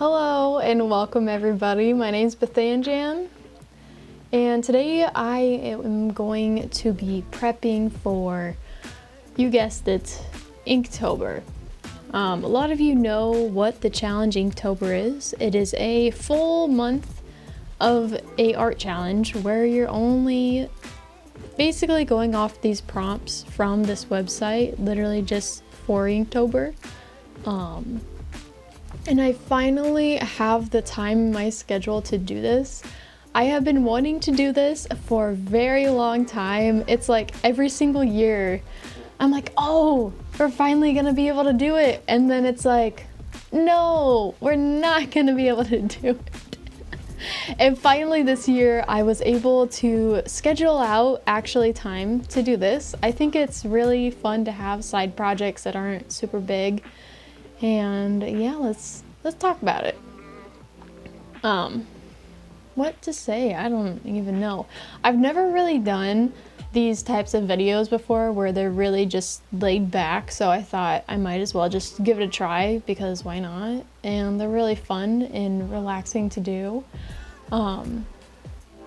Hello and welcome everybody. My name's Bethanjan and today I am going to be prepping for, you guessed it, Inktober. A lot of you know what the challenge Inktober is. It is a full month of a art challenge where you're only basically going off these prompts from this website, literally just for Inktober. And I finally have the time in my schedule to do this. I have been wanting to do this for a very long time. It's like every single year, I'm like, oh, we're finally gonna be able to do it. And then it's like, no, we're not gonna be able to do it. And finally this year, I was able to schedule out actually time to do this. I think it's really fun to have side projects that aren't super big. And yeah, let's talk about it. What to say? I don't even know. I've never really done these types of videos before where they're really just laid back, so I thought I might as well just give it a try because why not? And they're really fun and relaxing to do.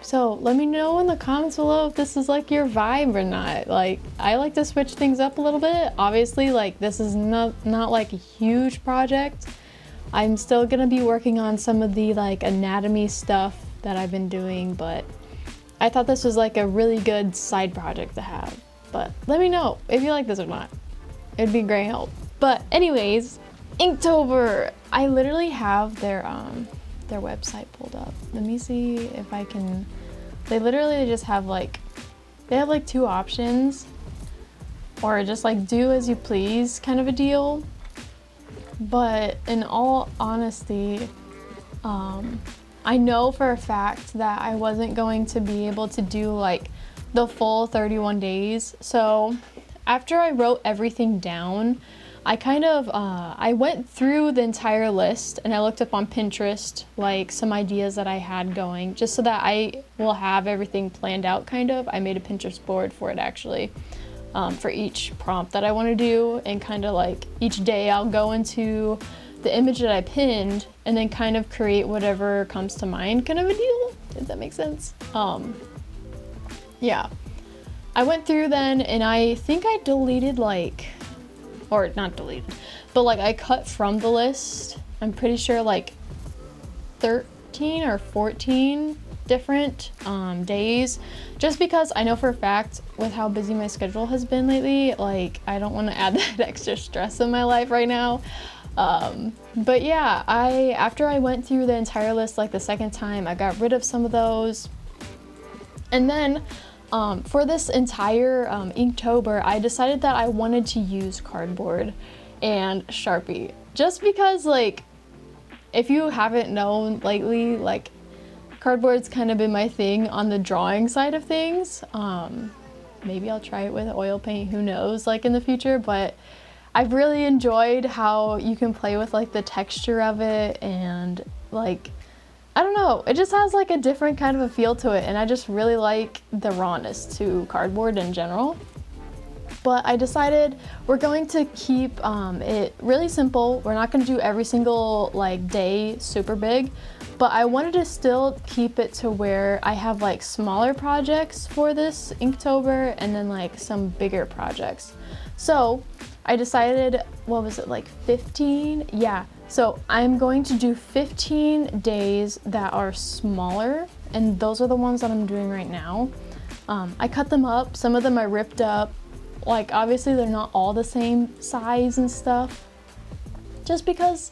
So let me know in the comments below if this is like your vibe or not. Like, I like to switch things up a little bit. Obviously, like this is not like a huge project. I'm still gonna be working on some of the like anatomy stuff that I've been doing, but I thought this was like a really good side project to have. But let me know if you like this or not. It'd be great help. But anyways, Inktober. I literally have their website pulled up. Let me see if I can. They literally just have like, they have like two options, or just like do as you please kind of a deal. But in all honesty, I know for a fact that I wasn't going to be able to do like the full 31 days. So after I wrote everything down, I kind of, I went through the entire list and I looked up on Pinterest, like some ideas that I had going, just so that I will have everything planned out kind of. I made a Pinterest board for it actually, for each prompt that I want to do, and kind of like each day I'll go into the image that I pinned and then kind of create whatever comes to mind kind of a deal, if that makes sense. Yeah. I went through then and I think I deleted like, or not deleted, but like I cut from the list, I'm pretty sure like 13 or 14 different days, just because I know for a fact with how busy my schedule has been lately, like I don't want to add that extra stress in my life right now. But yeah, after I went through the entire list like the second time, I got rid of some of those. And then for this entire Inktober, I decided that I wanted to use cardboard and Sharpie. Just because, like, if you haven't known lately, like, cardboard's kind of been my thing on the drawing side of things. Maybe I'll try it with oil paint, who knows, like, in the future, but I've really enjoyed how you can play with, like, the texture of it and, like, I don't know, it just has like a different kind of a feel to it, and I just really like the rawness to cardboard in general. But I decided we're going to keep it really simple. We're not going to do every single like day super big, but I wanted to still keep it to where I have like smaller projects for this Inktober and then like some bigger projects. So I decided, what was it, like 15? Yeah. So I'm going to do 15 days that are smaller, and those are the ones that I'm doing right now. I cut them up, some of them I ripped up, like obviously they're not all the same size and stuff, just because,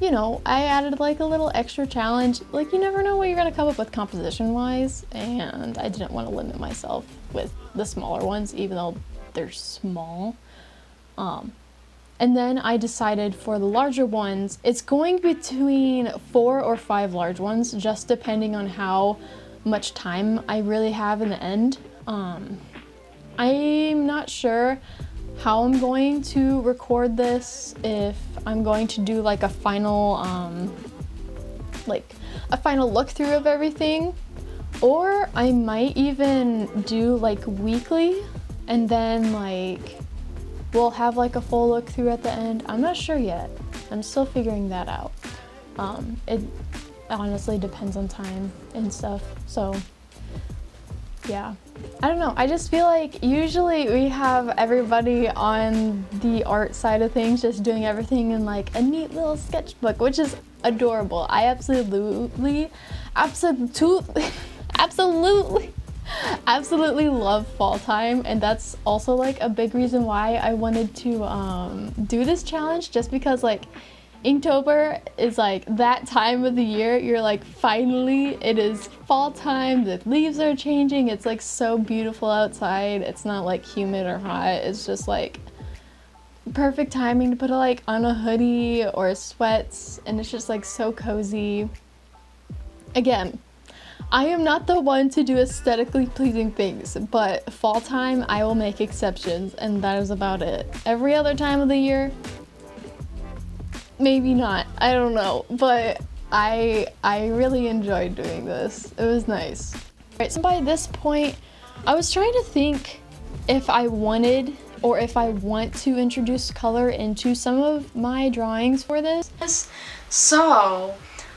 you know, I added like a little extra challenge. Like you never know what you're gonna come up with composition wise, and I didn't want to limit myself with the smaller ones even though they're small. And then I decided for the larger ones, it's going between 4 or 5 large ones, just depending on how much time I really have in the end. I'm not sure how I'm going to record this, if I'm going to do like a final look through of everything, or I might even do like weekly and then like we'll have like a full look through at the end. I'm not sure yet. I'm still figuring that out. It honestly depends on time and stuff. So yeah, I don't know. I just feel like usually we have everybody on the art side of things just doing everything in like a neat little sketchbook, which is adorable. I absolutely love fall time, and that's also like a big reason why I wanted to do this challenge, just because like Inktober is like that time of the year. You're like, finally, it is fall time, the leaves are changing, it's like so beautiful outside, it's not like humid or hot, it's just like perfect timing to put like on a hoodie or sweats, and it's just like so cozy. Again, I am not the one to do aesthetically pleasing things, but fall time I will make exceptions, and that is about it. Every other time of the year, maybe not, I don't know, but I really enjoyed doing this. It was nice. Alright, so by this point, I was trying to think if I wanted or if I want to introduce color into some of my drawings for this. So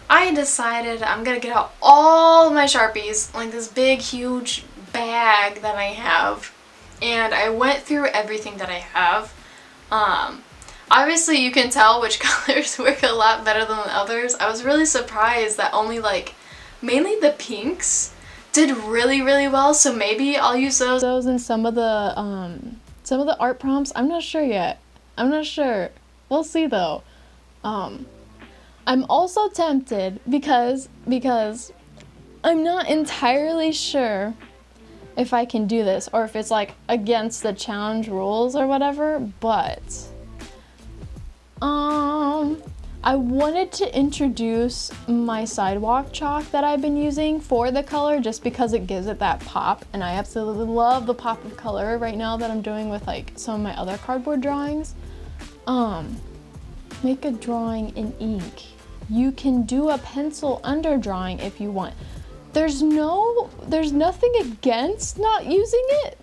I decided I'm gonna get out all my Sharpies, like this big huge bag that I have, and I went through everything that I have. Obviously you can tell which colors work a lot better than the others. I was really surprised that only like mainly the pinks did really well, so maybe I'll use those in some of the art prompts. I'm not sure yet. I'm not sure. We'll see though. I'm also tempted because I'm not entirely sure if I can do this or if it's like against the challenge rules or whatever, but I wanted to introduce my sidewalk chalk that I've been using for the color, just because it gives it that pop, and I absolutely love the pop of color right now that I'm doing with like some of my other cardboard drawings. Make a drawing in ink. You can do a pencil under drawing if you want. There's nothing against not using it.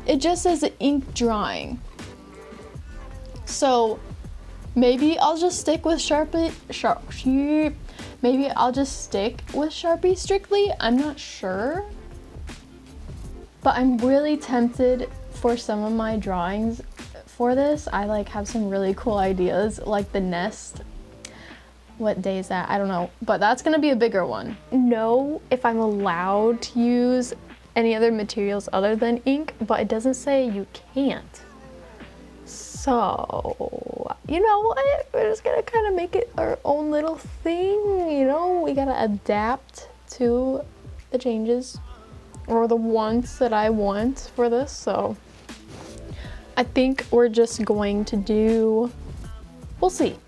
It just says ink drawing. So maybe I'll just stick with maybe I'll just stick with Sharpie strictly. I'm not sure. But I'm really tempted for some of my drawings for this. I like have some really cool ideas, like the nest. What day is that? I don't know, but that's gonna be a bigger one. Know if I'm allowed to use any other materials other than ink, but it doesn't say you can't. So, you know what? We're just gonna kind of make it our own little thing, you know? We gotta adapt to the changes or the wants that I want for this, so I think we're just going to do, we'll see.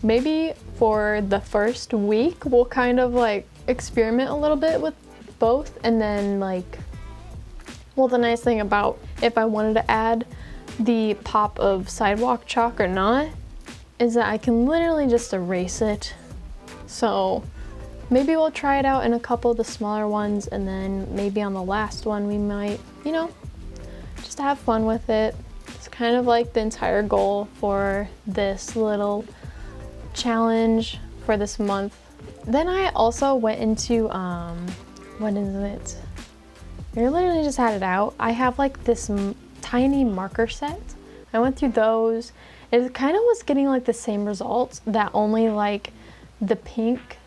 Maybe for the first week, we'll kind of like experiment a little bit with both, and then like, well, the nice thing about if I wanted to add the pop of sidewalk chalk or not is that I can literally just erase it. So maybe we'll try it out in a couple of the smaller ones, and then maybe on the last one we might, you know, just have fun with it. It's kind of like the entire goal for this little challenge for this month. Then I also went into what is it? I literally just had it out. I have like this tiny marker set. I went through those. It kind of was getting like the same results, that only like the pink,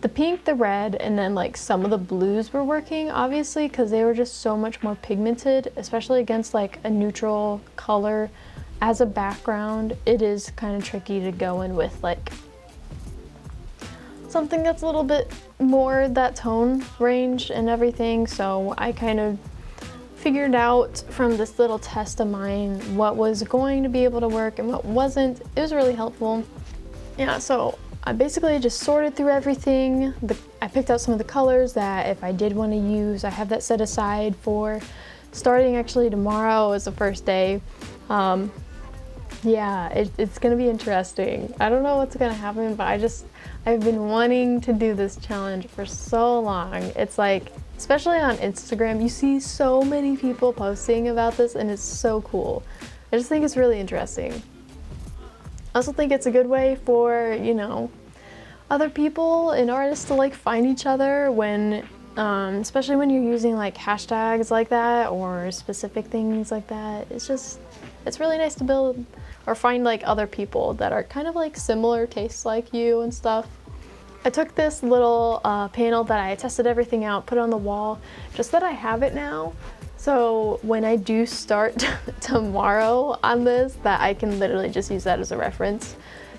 the red, and then like some of the blues were working, obviously, because they were just so much more pigmented, especially against like a neutral color as a background. It is kind of tricky to go in with like something that's a little bit more that tone range and everything. So I kind of figured out from this little test of mine what was going to be able to work and what wasn't. It was really helpful. Yeah, so I basically just sorted through everything. I picked out some of the colors that if I did want to use, I have that set aside for starting actually tomorrow is the first day. Yeah, it's gonna be interesting. I don't know what's gonna happen, but I've been wanting to do this challenge for so long. It's like, especially on Instagram, you see so many people posting about this, and it's so cool. I just think it's really interesting. also think it's a good way for, you know, other people and artists to like find each other when, especially when you're using like hashtags like that or specific things like that. It's really nice to build or find like other people that are kind of like similar tastes like you and stuff. I took this little panel that I tested everything out, put it on the wall, just that I have it now. So when I do start tomorrow on this, that I can literally just use that as a reference.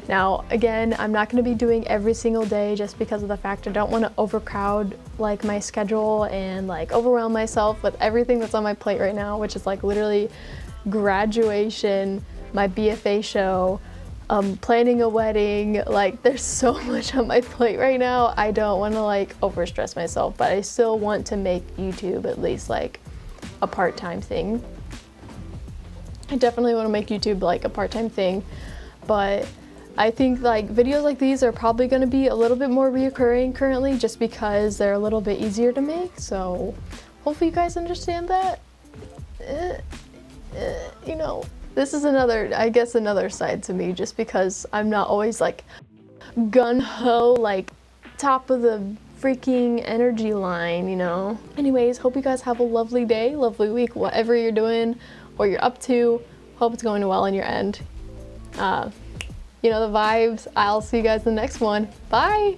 Now, again, I'm not gonna be doing every single day just because of the fact I don't wanna overcrowd like my schedule and like overwhelm myself with everything that's on my plate right now, which is like literally graduation, my BFA show, planning a wedding. Like there's so much on my plate right now. I don't wanna like overstress myself, but I still want to make YouTube at least like a part-time thing. I definitely wanna make YouTube like a part-time thing, but I think like videos like these are probably going to be a little bit more reoccurring currently just because they're a little bit easier to make. So hopefully you guys understand that. You know, this is another, I guess, another side to me just because I'm not always like gun-ho, like top of the freaking energy line, you know. Anyways, hope you guys have a lovely day, lovely week, whatever you're doing or you're up to. Hope it's going well on your end. You know the vibes. I'll see you guys in the next one. Bye!